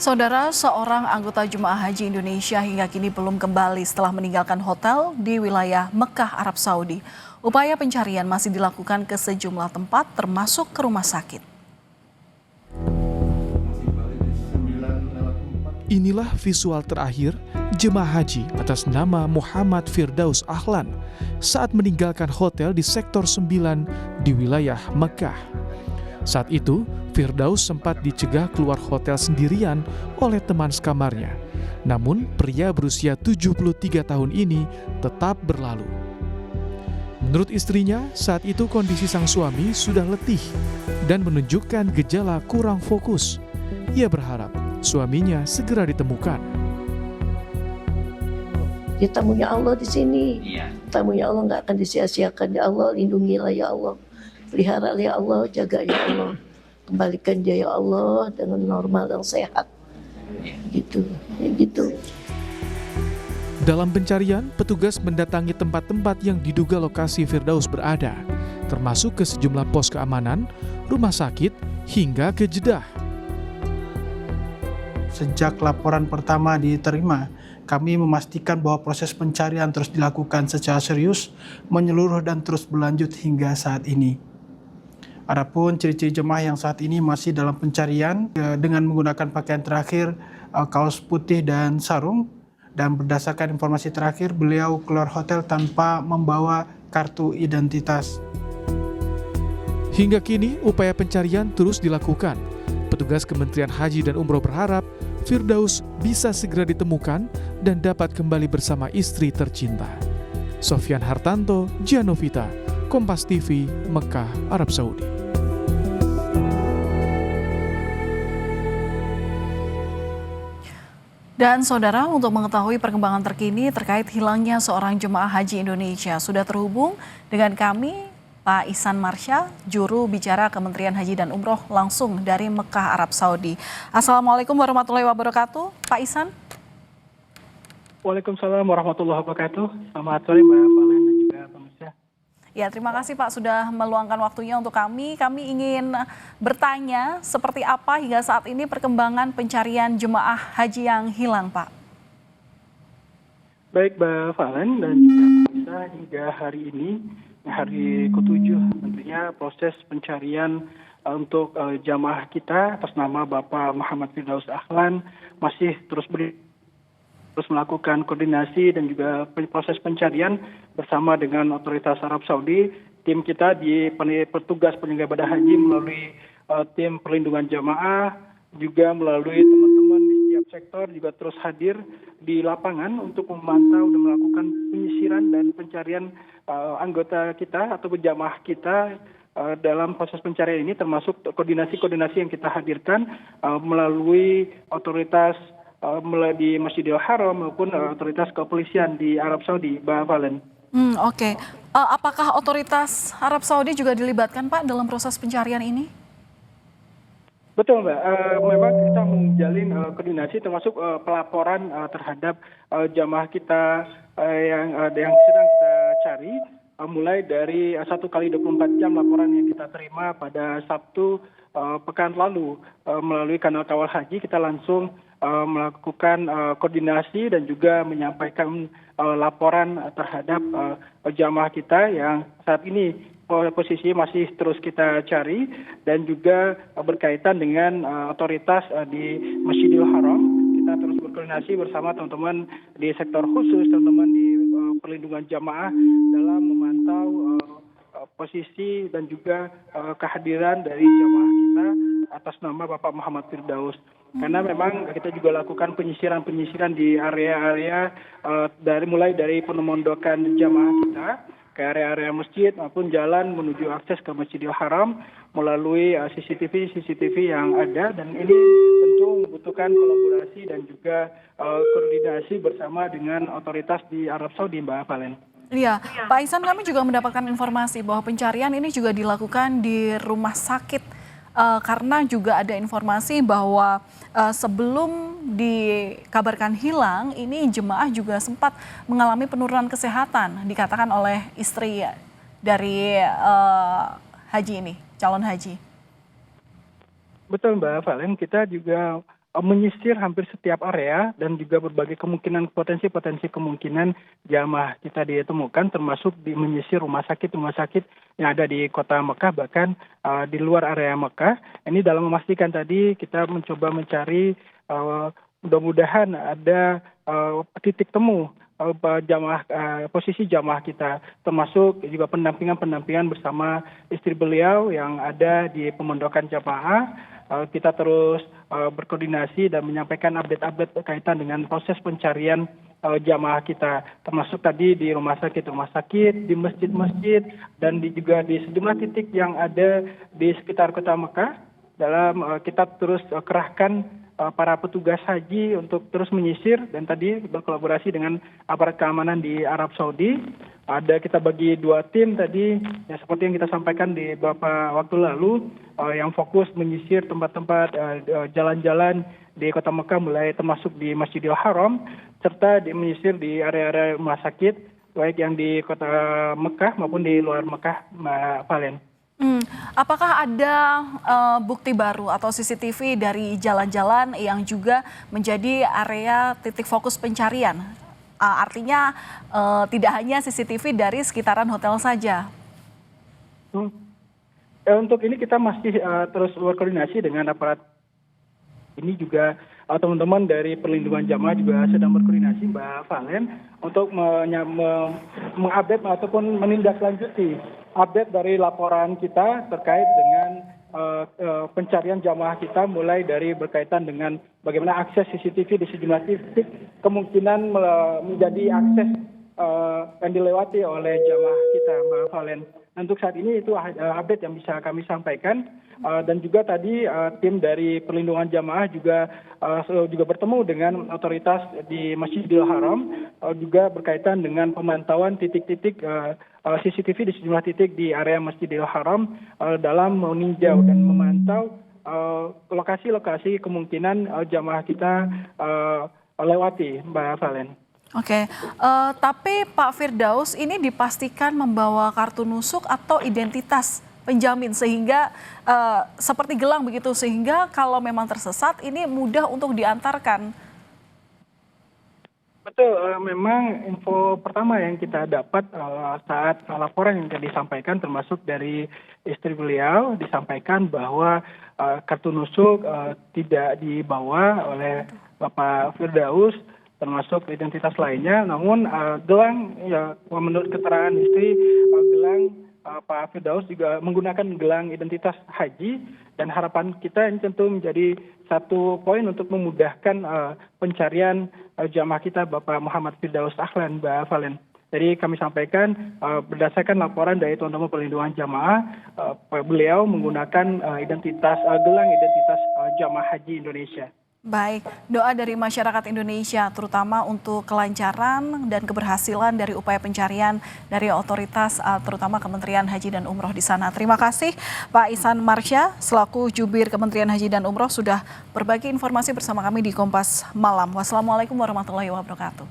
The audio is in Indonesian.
Saudara, seorang anggota Jemaah Haji Indonesia hingga kini belum kembali setelah meninggalkan hotel di wilayah Mekah, Arab Saudi. Upaya pencarian masih dilakukan ke sejumlah tempat termasuk ke rumah sakit. Inilah visual terakhir jemaah haji atas nama Muhammad Firdaus Ahlan saat meninggalkan hotel di sektor 9 di wilayah Mekah. Saat itu, Firdaus sempat dicegah keluar hotel sendirian oleh teman sekamarnya. Namun, pria berusia 73 tahun ini tetap berlalu. Menurut istrinya, saat itu kondisi sang suami sudah letih dan menunjukkan gejala kurang fokus. Ia berharap suaminya segera ditemukan. Ya, tamunya Allah di sini. Tamunya Allah nggak akan disia-siakan. Ya Allah, lindungilah ya Allah. Pelihara ya Allah, jaga ya Allah. Kembalikan dia ya Allah dengan normal dan sehat. Gitu. Dalam pencarian, petugas mendatangi tempat-tempat yang diduga lokasi Firdaus berada, termasuk ke sejumlah pos keamanan, rumah sakit, hingga ke Jeddah. Sejak laporan pertama diterima, kami memastikan bahwa proses pencarian terus dilakukan secara serius, menyeluruh dan terus berlanjut hingga saat ini. Adapun ciri-ciri jemaah yang saat ini masih dalam pencarian dengan menggunakan pakaian terakhir, kaos putih dan sarung, dan berdasarkan informasi terakhir beliau keluar hotel tanpa membawa kartu identitas. Hingga kini upaya pencarian terus dilakukan. Petugas Kementerian Haji dan Umroh berharap Firdaus bisa segera ditemukan dan dapat kembali bersama istri tercinta. Sofyan Hartanto, Gianovita, Kompas TV, Mekah, Arab Saudi. Dan saudara, untuk mengetahui perkembangan terkini terkait hilangnya seorang jemaah haji Indonesia, sudah terhubung dengan kami Pak Ihsan Marsha, juru bicara Kementerian Haji dan Umroh langsung dari Mekah, Arab Saudi. Assalamualaikum warahmatullahi wabarakatuh, Pak Ihsan. Waalaikumsalam warahmatullahi wabarakatuh. Selamat sore Mbak Valen dan juga pemirsa. Ya, terima kasih Pak sudah meluangkan waktunya untuk kami. Kami ingin bertanya seperti apa hingga saat ini perkembangan pencarian jemaah haji yang hilang, Pak. Baik Mbak Valen dan juga pemirsa, hingga hari ini, hari ke-7 tentunya proses pencarian untuk jamaah kita atas nama Bapak Muhammad Firdaus Ahlan masih terus melakukan koordinasi dan juga proses pencarian bersama dengan otoritas Arab Saudi. Tim kita di petugas penyelenggara ibadah haji melalui tim perlindungan jamaah, juga melalui teman-teman di setiap sektor juga terus hadir di lapangan untuk memantau dan melakukan penyisiran dan pencarian anggota kita atau jamaah kita dalam proses pencarian ini, termasuk koordinasi-koordinasi yang kita hadirkan melalui otoritas di Masjidil Haram maupun otoritas kepolisian di Arab Saudi, Mbak Valen. Oke. Apakah otoritas Arab Saudi juga dilibatkan, Pak, dalam proses pencarian ini? Betul, Mbak. Memang kita menjalin koordinasi termasuk pelaporan terhadap jamaah kita yang sedang kita cari. Mulai dari 1 kali 24 jam laporan yang kita terima pada Sabtu pekan lalu melalui kanal Kawal Haji, kita langsung melakukan koordinasi dan juga menyampaikan laporan terhadap jamaah kita yang saat ini posisinya masih terus kita cari, dan juga berkaitan dengan otoritas di Masjidil Haram. Kita terus berkoordinasi bersama teman-teman di sektor khusus, teman-teman di perlindungan jamaah dalam memantau posisi dan juga kehadiran dari jamaah kita atas nama Bapak Muhammad Firdaus. Karena memang kita juga lakukan penyisiran di area-area mulai dari pemondokan jamaah kita ke area-area masjid maupun jalan menuju akses ke Masjidil Haram melalui CCTV yang ada, dan ini tentu membutuhkan kolaborasi dan juga koordinasi bersama dengan otoritas di Arab Saudi, Mbak Valen. Iya, Pak Ihsan, kami juga mendapatkan informasi bahwa pencarian ini juga dilakukan di rumah sakit. Karena juga ada informasi bahwa sebelum dikabarkan hilang, ini jemaah juga sempat mengalami penurunan kesehatan, dikatakan oleh istri dari haji ini, calon haji. Betul Mbak Valen, kita juga menyisir hampir setiap area dan juga berbagai potensi kemungkinan jamaah kita ditemukan, termasuk di menyisir rumah sakit yang ada di kota Mekah, bahkan di luar area Mekah. Ini dalam memastikan tadi kita mencoba mencari mudah-mudahan ada titik temu posisi jamaah kita, termasuk juga pendampingan bersama istri beliau yang ada di pemondokan jamaah. Kita terus berkoordinasi dan menyampaikan update berkaitan dengan proses pencarian jamaah kita, termasuk tadi di rumah sakit, di masjid-masjid, dan juga di sejumlah titik yang ada di sekitar kota Mekah. Kita terus kerahkan para petugas haji untuk terus menyisir dan tadi berkolaborasi dengan aparat keamanan di Arab Saudi. Kita bagi 2 tim tadi, ya seperti yang kita sampaikan di beberapa waktu lalu, yang fokus menyisir tempat-tempat jalan-jalan di kota Mekah, mulai termasuk di Masjidil Haram, serta menyisir di area-area rumah sakit, baik yang di kota Mekah maupun di luar Mekah, Mbak Valen. Apakah ada bukti baru atau CCTV dari jalan-jalan yang juga menjadi area titik fokus pencarian? Artinya tidak hanya CCTV dari sekitaran hotel saja. Untuk ini kita masih terus berkoordinasi dengan aparat. Ini juga teman-teman dari perlindungan jamaah juga sedang berkoordinasi, Mbak Valen, untuk mengupdate ataupun menindaklanjuti update dari laporan kita terkait dengan pencarian jamaah kita, mulai dari berkaitan dengan bagaimana akses CCTV di sejumlah titik kemungkinan menjadi akses yang dilewati oleh jamaah kita, Mbak Valen. Untuk saat ini itu update yang bisa kami sampaikan, dan juga tadi tim dari perlindungan jamaah juga bertemu dengan otoritas di Masjidil Haram, juga berkaitan dengan pemantauan titik-titik CCTV di sejumlah titik di area Masjidil Haram dalam meninjau dan memantau lokasi-lokasi kemungkinan jamaah kita lewati, Mbak Valen. Oke, tapi Pak Firdaus ini dipastikan membawa kartu nusuk atau identitas penjamin sehingga seperti gelang begitu, sehingga kalau memang tersesat ini mudah untuk diantarkan. Betul, memang info pertama yang kita dapat saat laporan yang tadi disampaikan, termasuk dari istri beliau, disampaikan bahwa kartu nusuk tidak dibawa oleh Bapak Firdaus, termasuk identitas lainnya. Namun gelang, ya menurut keterangan istri, gelang Pak Firdaus juga menggunakan gelang identitas haji, dan harapan kita ini tentu menjadi satu poin untuk memudahkan pencarian jamaah kita, Bapak Muhammad Firdaus Ahlan, Mbak Valen. Jadi kami sampaikan berdasarkan laporan dari teman-teman perlindungan jamaah, beliau menggunakan gelang identitas jamaah haji Indonesia. Baik, doa dari masyarakat Indonesia terutama untuk kelancaran dan keberhasilan dari upaya pencarian dari otoritas terutama Kementerian Haji dan Umroh di sana. Terima kasih Pak Ihsan Marsya selaku Jubir Kementerian Haji dan Umroh sudah berbagi informasi bersama kami di Kompas Malam. Wassalamualaikum warahmatullahi wabarakatuh.